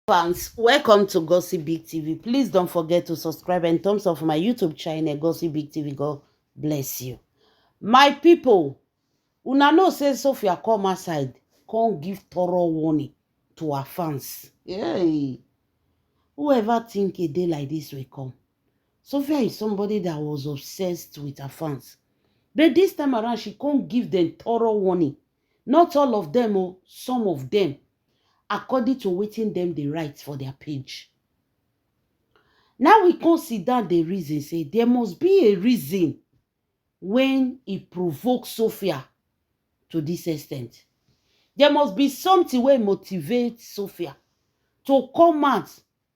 Fans, welcome to Gossip Big TV. Please don't forget to subscribe and thumbs up my YouTube channel, Gossip Big TV. God bless you. My people, una know say Sophia come outside, come give thorough warning to her fans. Hey, whoever think a day like this will come. Sophia is somebody that was obsessed with her fans. But this time around, she can't give them thorough warning. Not all of them, oh, some of them, according to wetin them they write for their page. Now we consider the reason, say there must be a reason when he provokes Sophia to this extent. There must be something wey motivate Sophia to come out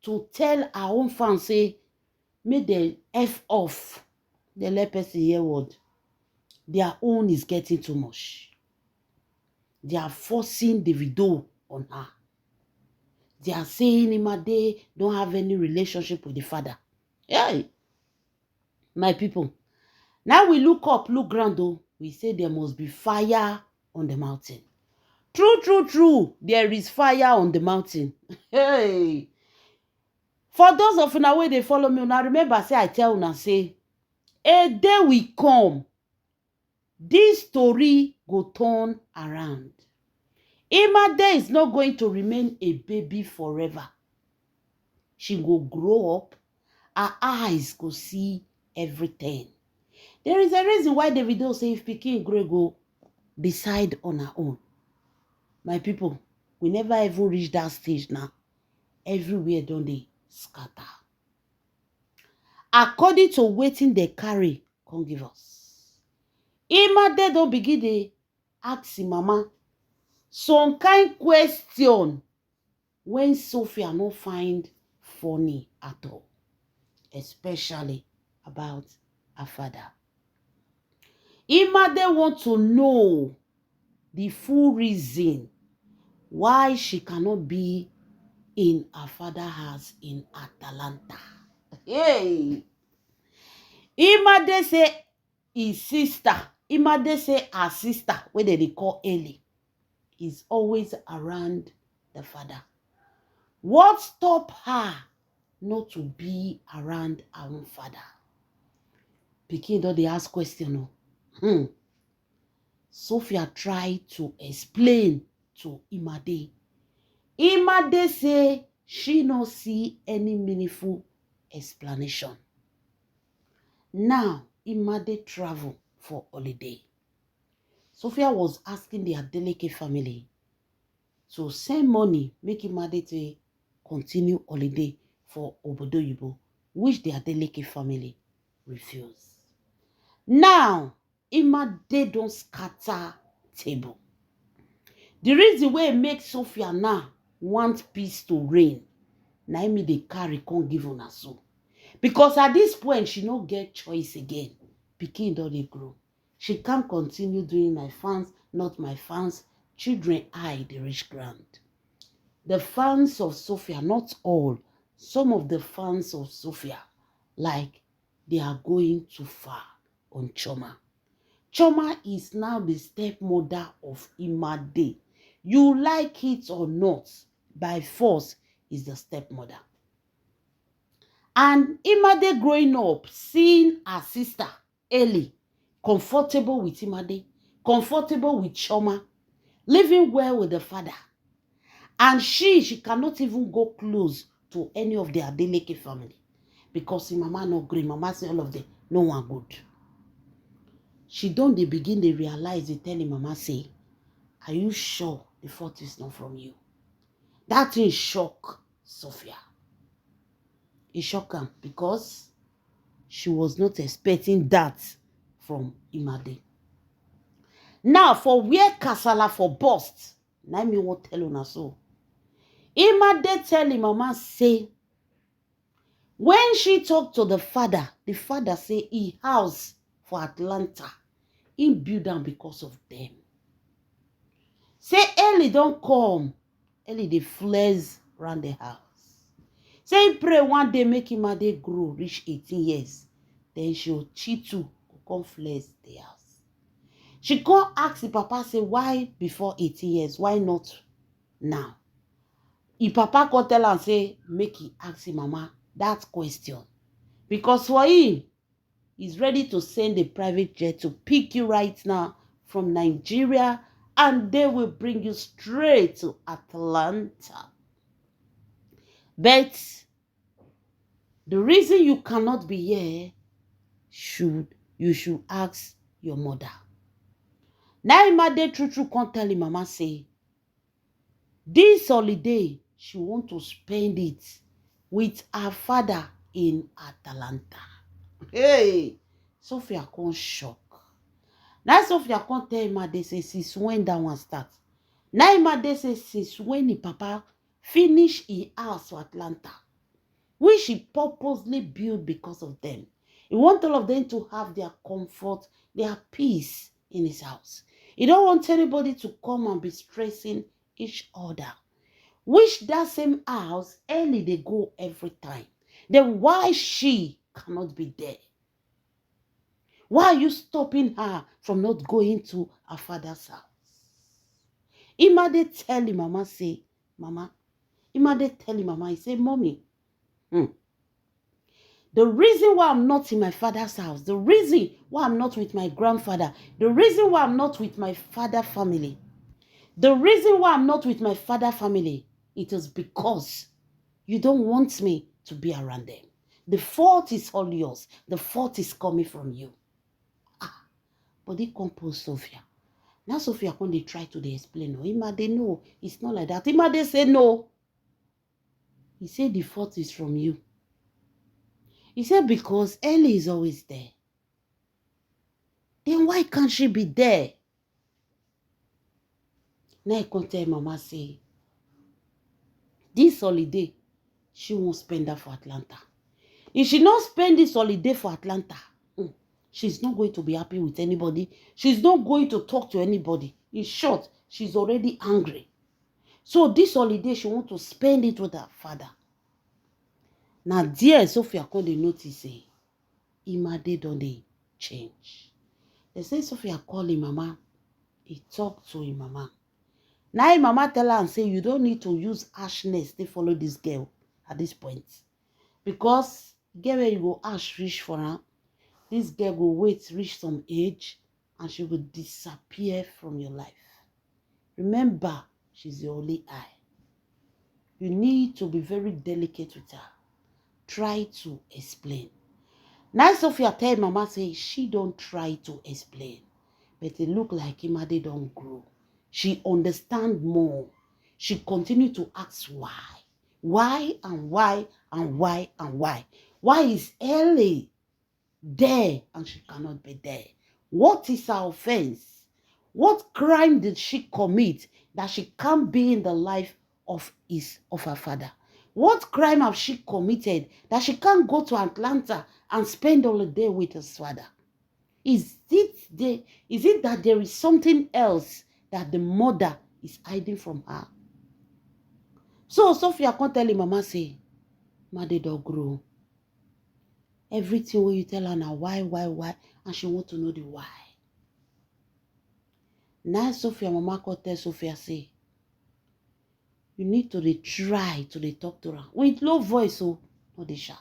to tell her own fans, say, make dem F off. They let person hear word. Their own is getting too much. They are forcing the video on her. They are saying Imade don't have any relationship with the father. Hey, my people. Now we look up, look ground, though. We say there must be fire on the mountain. True. There is fire on the mountain. Hey. For those of una wey dey follow me, now remember, say I tell una, say, a day will come. This story go turn around. Imade is not going to remain a baby forever. She go grow up. Her eyes go see everything. There is a reason why Davido say if pikin grow go decide on her own. My people, we never ever reach that stage now. Everywhere don dey scatter. According to wetin they carry, come give us. Imade don begin dey ask im mama some kind question when Sophia no find funny at all, especially about her father. Imade want to know the full reason why she cannot be in her father's house in Atlanta. Hey! Imade say his sister, Imade say her sister, wey they call Ellie, is always around the father. What stop her not to be around her own father? Pikin don dey ask question. Sophia tried to explain to Imade. Imade say she no see any meaningful explanation. Now, Imade travel for holiday. Sophia was asking the Adeleke family to send money, make Imade to continue holiday for Obodoyibo, which the Adeleke family refused. Now, Imade don't scatter table. The reason why make Sophia now want peace to reign, na me dey carry come give una so. Because at this point, she no get choice again. Pikin don dey grow. She can't continue doing my fans, not my fans. Children eye the rich ground. The fans of Sophia, not all, some of the fans of Sophia, like they are going too far on Choma. Choma is now the stepmother of Imade. You like it or not, by force is the stepmother. And Imade growing up, seeing her sister, Ellie, comfortable with Imade, comfortable with Choma, living well with the father. And she cannot even go close to any of the Adeleke family. Because her mama no gree, mama say all of them, no one good. She don't they begin to realize, they tell him, mama say, are you sure the fault is not from you? That thing shock Sophia. It shocked her because she was not expecting that from Imade. Now, for where Kasala for bust, now me won't tell una so. Imade tell him mama say, when she talked to the father say he house for Atlanta. He build down because of them. Say Ellie don't come. Ellie they flares around the house. Say he pray one day make Imade grow, reach 18 years. Then she'll cheat too, come flares the house. She can't ask the papa, say why before 18 years? Why not now? If papa come tell am say make he ask him mama that question, because for him he's ready to send a private jet to pick you right now from Nigeria, and they will bring you straight to Atlanta. But the reason you cannot be here, you should ask your mother. Now Imade true come tell him mama say this holiday she want to spend it with her father in Atlanta. Hey, Sophia come shock. Now Sophia come tell Imade say since when that one start. Now Imade say since when the papa finish his house for Atlanta, which he purposely built because of them. He want all of them to have their comfort, their peace in his house. He don't want anybody to come and be stressing each other. Which that same house, early they go every time. Then why she cannot be there? Why are you stopping her from not going to her father's house? Imade tell him mama say, mama. Imade tell him mama, he say, mommy, the reason why I'm not in my father's house, the reason why I'm not with my grandfather, the reason why I'm not with my father family, the reason why I'm not with my father family, it is because you don't want me to be around them. The fault is all yours. The fault is coming from you. But he composed Sophia. Now Sophia when they try to explain, no, Imade, no, it's not like that. Imade say no. He said the fault is from you. He said because Ellie is always there. Then why can't she be there? Now I can tell mama say, this holiday, she won't spend that for Atlanta. If she not spend this holiday for Atlanta, she's not going to be happy with anybody. She's not going to talk to anybody. In short, she's already angry. So this holiday, she want to spend it with her father. Now, dear Sophia, come they notice, say, Imade don't they change. They say Sophia call him mama. He talk to him mama. Now him mama tell her and say, you don't need to use harshness to follow this girl at this point. Because get where you go ash reach for her. This girl will wait reach some age and she will disappear from your life. Remember, she's your only eye. You need to be very delicate with her. Try to explain. Now Sophia tell mama say she don't try to explain. But it look like Imade don't grow. She understand more. She continue to ask why. Why and why and why and why. Why is Ellie there and she cannot be there? What is her offense? What crime did she commit that she can't be in the life of her father? What crime have she committed that she can't go to Atlanta and spend all the day with his father? Is it that there is something else that the mother is hiding from her? So Sophia can't tell him mama say, Made don't grow. Everything when you tell her now why, and she want to know the why. Now Sophia mama can tell Sophia say, you need to try to talk to her with low voice, so not the shout.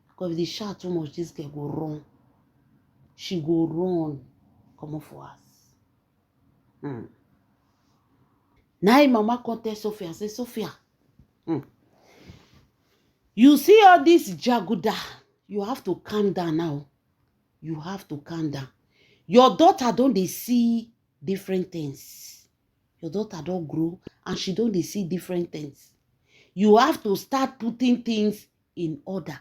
Because if they shout too much, this girl go run. She go run. Come on for us. Now mama can tell Sophia, say, Sophia, you see all this jaguda, you have to calm down now. You have to calm down. Your daughter don't they see different things. Your daughter don't grow and she don't they see different things. You have to start putting things in order.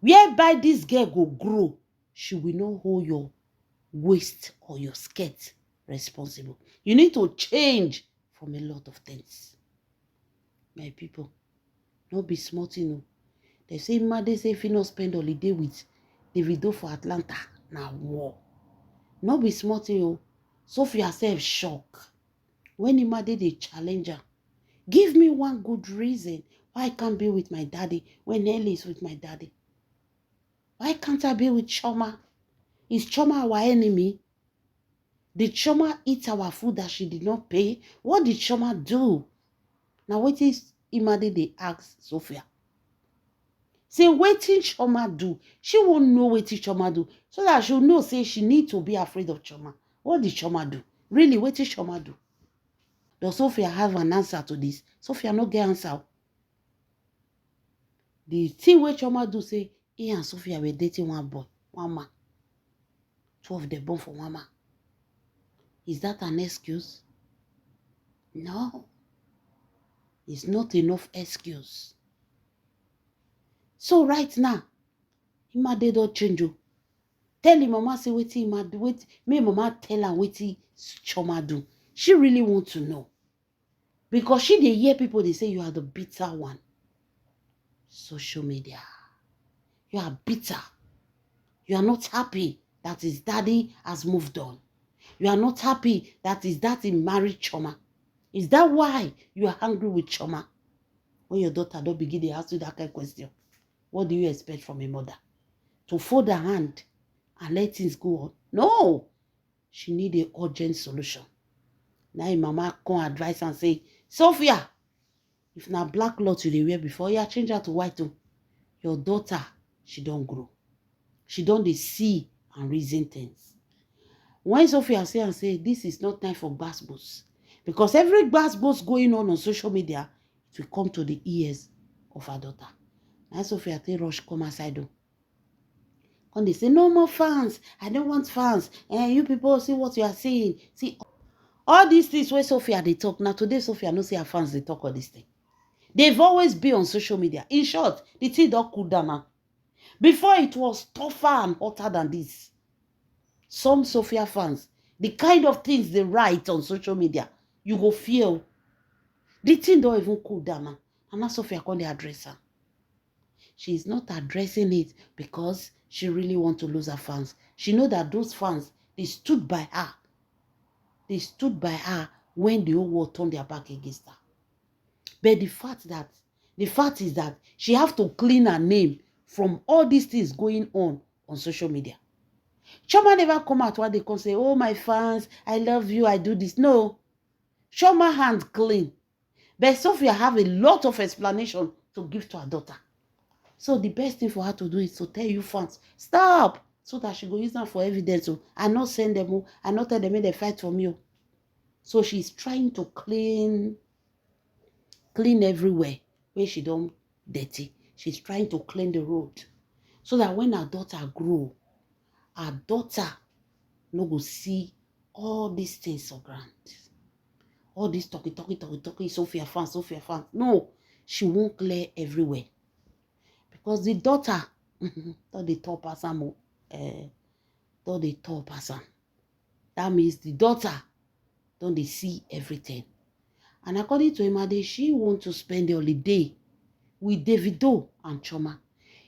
Whereby this girl go grow, she will not hold your waist or your skirt responsible. You need to change from a lot of things. My people, don't be smart, you know. They say, Made say if you not spend holiday with Davido for Atlanta, now war. Not be smart, you know. Sophia herself shock. When Imade they challenge her, give me one good reason why I can't be with my daddy when Ellie is with my daddy. Why can't I be with Choma? Is Choma our enemy? Did Choma eat our food that she did not pay? What did Choma do? Now wetin Imade dey ask Sophia. Say wetin Chioma do. She won't know wetin Chioma do. So that she'll know say she need to be afraid of Chioma. What did Chioma do? Really, wetin Chioma do? Does Sophia have an answer to this? Sophia no get answer. The thing wey Chioma do say, he and Sophia were dating one boy, one man. Two of them born for one man. Is that an excuse? No. It's not enough excuse. So right now, Imade don change o. Tell him mama say wetin Imade do. Wait, me mama tell her wetin Chioma do. She really want to know. Because she dey hear people they say you are the bitter one. Social media. You are bitter. You are not happy that his daddy has moved on. You are not happy that his daddy married Chioma. Is that why you are angry with Chioma? When your daughter don't begin to ask you that kind of question, what do you expect from a mother? To fold her hand and let things go on? No. She need an urgent solution. Now your mama come advise and say, Sophia, if na black cloth you dey wear before, yeah, change her to white too. Your daughter, she don't grow. She don't dey see and reason things. When Sophia say, this is not time for gbasgbos, because every gbasgbos going on social media, it will come to the ears of her daughter. Now Sophia take rush come outside though. When they say, no more fans, I don't want fans. And you people see what you are saying. See, all these things where Sophia they talk. Now today Sophia no see her fans they talk all this thing. They've always been on social media. In short, the thing don't cool down now. Before it was tougher and hotter than this. Some Sophia fans, the kind of things they write on social media, you go feel. The thing don't even cool down now. And now Sophia call the addresser. She is not addressing it because she really want to lose her fans. She know that those fans, they stood by her. They stood by her when the whole world turned their back against her. But the fact is that she have to clean her name from all these things going on social media. Chioma never come out when they come say, oh, my fans, I love you, I do this. No. Chioma hand clean. But Sophia have a lot of explanation to give to her daughter. So the best thing for her to do is to tell you fans, stop, so that she go use them for evidence. I not send them, I not tell them they fight for me. So she's trying to clean everywhere where she don't dirty. She's trying to clean the road so that when her daughter grow, her daughter no go see all these things on ground. All this talking, Sophia fans. No, she won't clear everywhere. Because the daughter, thought the top person, that means the daughter don't they see everything. And according to Imade, she want to spend the holiday with Davido and Chioma.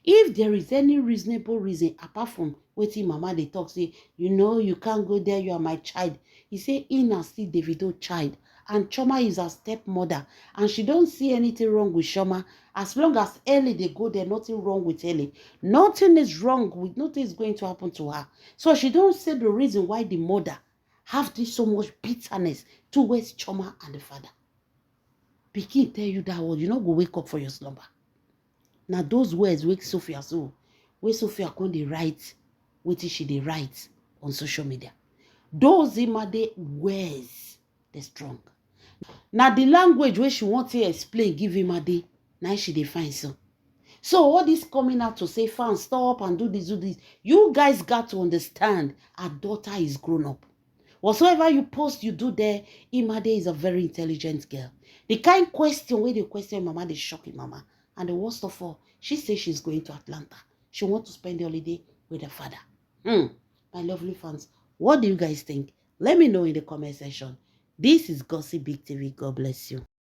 If there is any reasonable reason, apart from waiting mama they talk, say, you know, you can't go there, you are my child. He say, in and still Davido child. And Chioma is her stepmother. And she don't see anything wrong with Chioma. As long as Ellie, they go there, nothing wrong with Ellie. Nothing is wrong with, nothing is going to happen to her. So she don't say the reason why the mother have this so much bitterness towards Chioma and the father. Pikin tell you that word, you not go wake up for your slumber. Now those words wake Sophia so. Where Sophia can they write, wetin she they write on social media. Those Imade words, they're strong. Now the language where she want to explain, give Imade, now she they find so. So all this coming out to say, fans, stop and do this. You guys got to understand, our daughter is grown up. Whatsoever you post, you do there, Imade is a very intelligent girl. The kind question where they question mama, they shocking mama. And the worst of all, she says she's going to Atlanta. She wants to spend the holiday with her father. My lovely fans, what do you guys think? Let me know in the comment section. This is Gossip Big TV. God bless you.